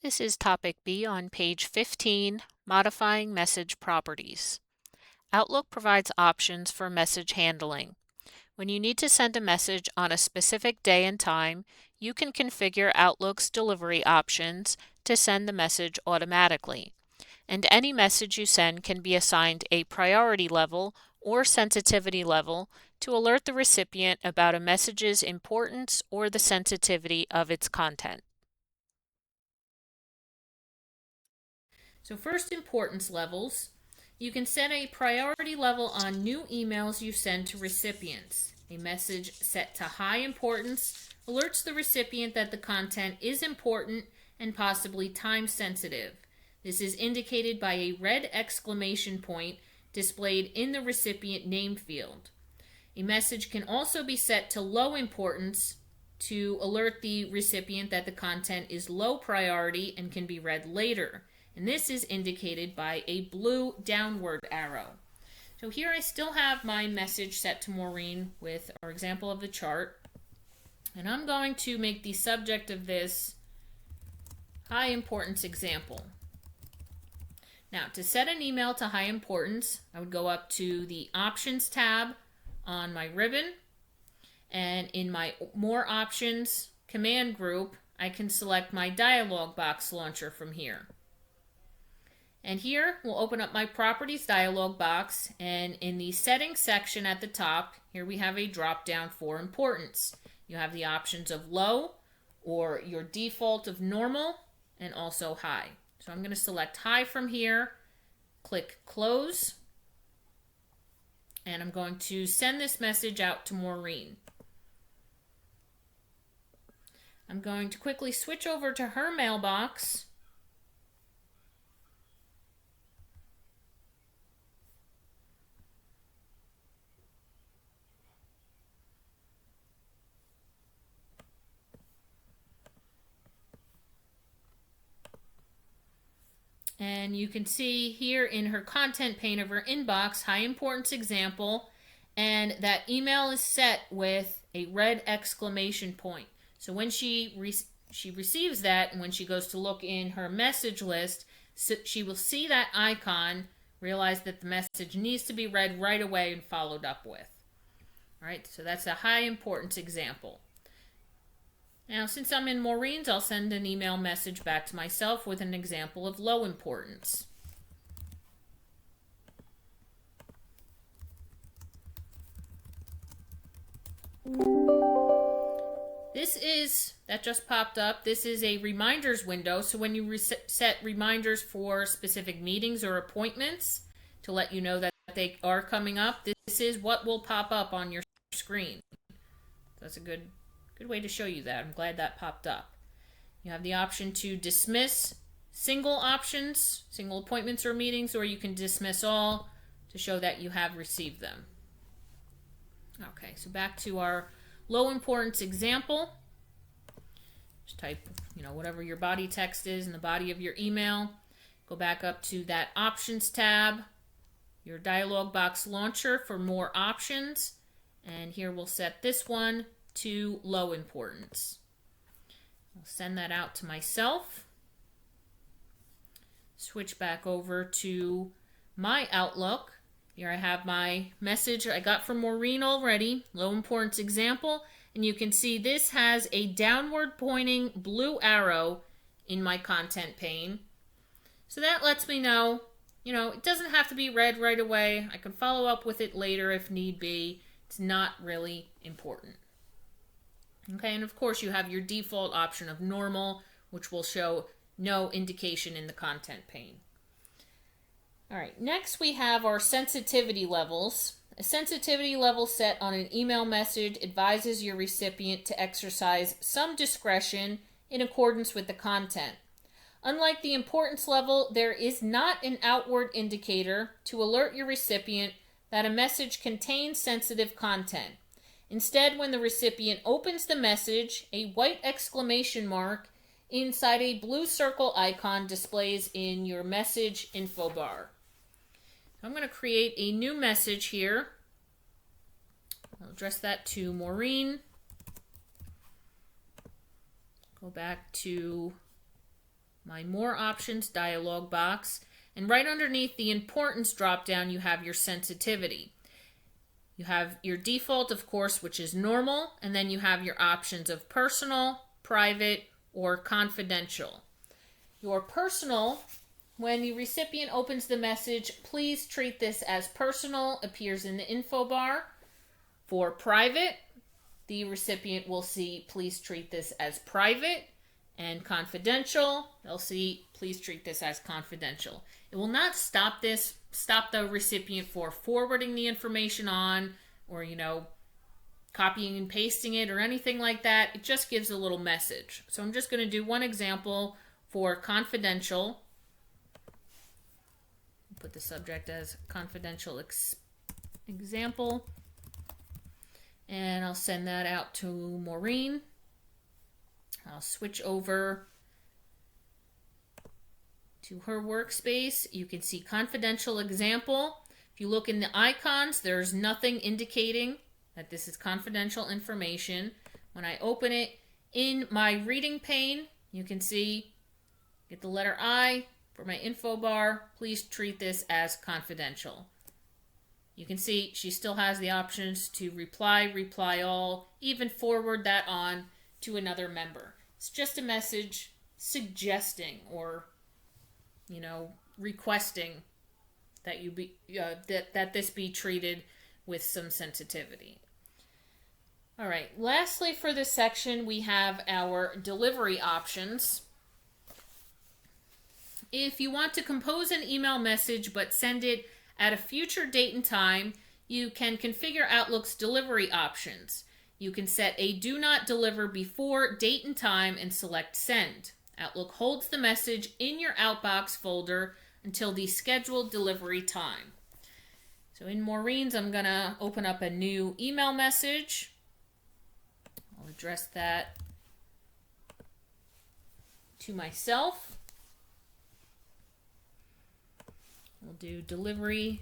This is topic B on page 15, Modifying Message Properties. Outlook provides options for message handling. When you need to send a message on a specific day and time, you can configure Outlook's delivery options to send the message automatically. And any message you send can be assigned a priority level or sensitivity level to alert the recipient about a message's importance or the sensitivity of its content. So first, importance levels. You can set a priority level on new emails you send to recipients. A message set to high importance alerts the recipient that the content is important and possibly time sensitive. This is indicated by a red exclamation point displayed in the recipient name field. A message can also be set to low importance to alert the recipient that the content is low priority and can be read later. And this is indicated by a blue downward arrow. So here I still have my message set to Maureen with our example of the chart. And I'm going to make the subject of this high importance example. Now, to set an email to high importance, I would go up to the Options tab on my ribbon. And in my More Options command group, I can select my dialog box launcher from here. And here we'll open up my Properties dialog box, and in the Settings section at the top, here we have a drop down for importance. You have the options of low or your default of normal and also high. So I'm going to select high from here, click Close, and I'm going to send this message out to Maureen. I'm going to quickly switch over to her mailbox. And you can see here in her content pane of her inbox, high importance example, and that email is set with a red exclamation point. So when she receives that, and when she goes to look in her message list, she will see that icon, realize that the message needs to be read right away and followed up with. All right, so that's a high importance example. Now, since I'm in Maureen's, I'll send an email message back to myself with an example of low importance. That just popped up. This is a reminders window. So when you set reminders for specific meetings or appointments to let you know that they are coming up, this is what will pop up on your screen. That's a good way to show you that. I'm glad that popped up. You have the option to dismiss single options, single appointments or meetings, or you can dismiss all to show that you have received them. Okay, so back to our low importance example. Just type, whatever your body text is in the body of your email. Go back up to that Options tab, your dialog box launcher for more options, and here we'll set this one to low importance. I'll send that out to myself. Switch back over to my Outlook. Here I have my message I got from Maureen already, low importance example, and you can see this has a downward pointing blue arrow in my content pane. So that lets me know, it doesn't have to be read right away. I can follow up with it later if need be. It's not really important. Okay, and of course you have your default option of normal, which will show no indication in the content pane. All right, next we have our sensitivity levels. A sensitivity level set on an email message advises your recipient to exercise some discretion in accordance with the content. Unlike the importance level, there is not an outward indicator to alert your recipient that a message contains sensitive content. Instead, when the recipient opens the message, a white exclamation mark inside a blue circle icon displays in your message info bar. I'm going to create a new message here. I'll address that to Maureen. Go back to my More Options dialog box, and right underneath the Importance drop-down, you have your sensitivity. You have your default, of course, which is normal, and then you have your options of personal, private, or confidential. Your personal, when the recipient opens the message, please treat this as personal, appears in the info bar. For private, the recipient will see, please treat this as private. And confidential, they'll see, please treat this as confidential. It will not stop the recipient for forwarding the information on, or, copying and pasting it or anything like that. It just gives a little message. So I'm just going to do one example for confidential. Put the subject as confidential example. And I'll send that out to Maureen. I'll switch over to her workspace. You can see confidential example. If you look in the icons, there's nothing indicating that this is confidential information. When I open it in my reading pane, you can see, get the letter I for my info bar. Please treat this as confidential. You can see she still has the options to reply, reply all, even forward that on to another member. It's just a message suggesting or, requesting that that this be treated with some sensitivity. All right, lastly for this section, we have our delivery options. If you want to compose an email message but send it at a future date and time, you can configure Outlook's delivery options. You can set a do not deliver before date and time and select send. Outlook holds the message in your outbox folder until the scheduled delivery time. So in Maureen's, I'm going to open up a new email message. I'll address that to myself. We'll do delivery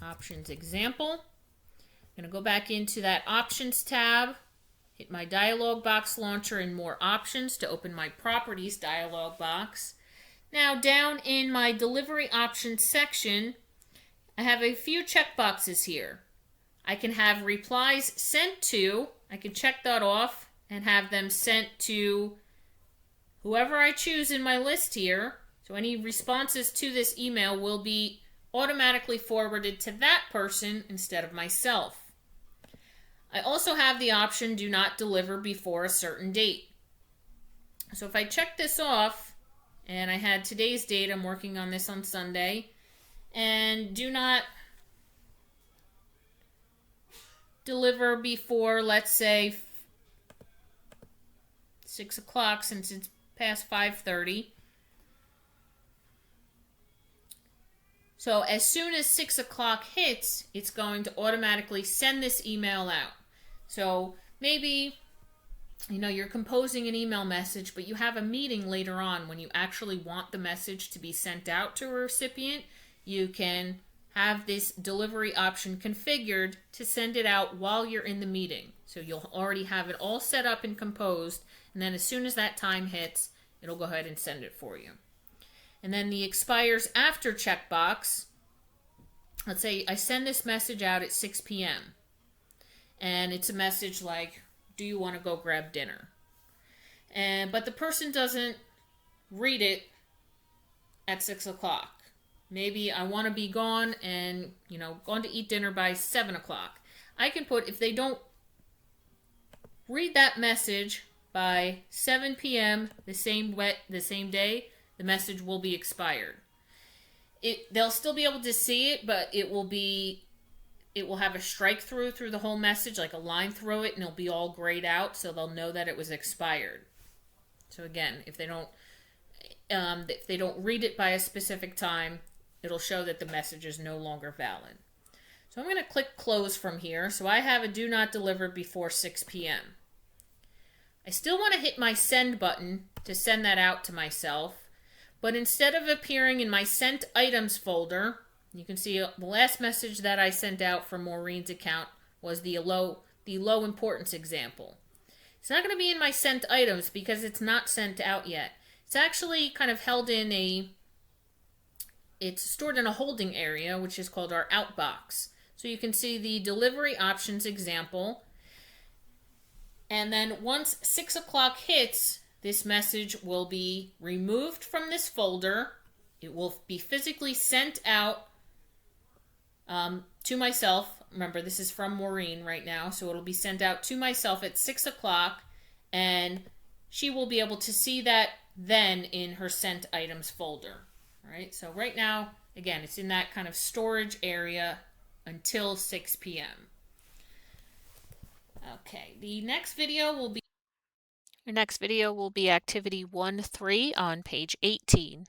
options example. I'm going to go back into that options tab, hit my dialog box launcher and more options to open my properties dialog box. Now down in my delivery options section, I have a few checkboxes here. I can have replies sent to, I can check that off and have them sent to whoever I choose in my list here. So any responses to this email will be automatically forwarded to that person instead of myself. I also have the option do not deliver before a certain date. So if I check this off, and I had today's date, I'm working on this on Sunday, and do not deliver before, let's say, 6 o'clock since it's past 5:30. So as soon as 6 o'clock hits, it's going to automatically send this email out. So maybe, you're composing an email message, but you have a meeting later on when you actually want the message to be sent out to a recipient. You can have this delivery option configured to send it out while you're in the meeting. So you'll already have it all set up and composed, and then as soon as that time hits, it'll go ahead and send it for you. And then the expires after checkbox, let's say I send this message out at 6 p.m. and it's a message like, do you want to go grab dinner? But the person doesn't read it at 6 o'clock. Maybe I want to be gone and, gone to eat dinner by 7 o'clock. I can put, if they don't read that message by 7 p.m. the same day, the message will be expired. They'll still be able to see it, but it will have a strike through the whole message, like a line through it, and it'll be all grayed out, so they'll know that it was expired. So again, if they don't read it by a specific time, it'll show that the message is no longer valid. So I'm going to click close from here. So I have a do not deliver before 6 p.m. I still want to hit my send button to send that out to myself. But instead of appearing in my sent items folder, you can see the last message that I sent out from Maureen's account was the low importance example. It's not going to be in my sent items because it's not sent out yet. It's actually kind of held in it's stored in a holding area, which is called our outbox. So you can see the delivery options example. And then once 6 o'clock hits, this message will be removed from this folder. It will be physically sent out to myself. Remember, this is from Maureen right now, so it'll be sent out to myself at 6 o'clock, and she will be able to see that then in her sent items folder. All right, so right now, again, it's in that kind of storage area until 6 p.m. Okay, the next video will be Your next video will be activity 1-3 on page 18.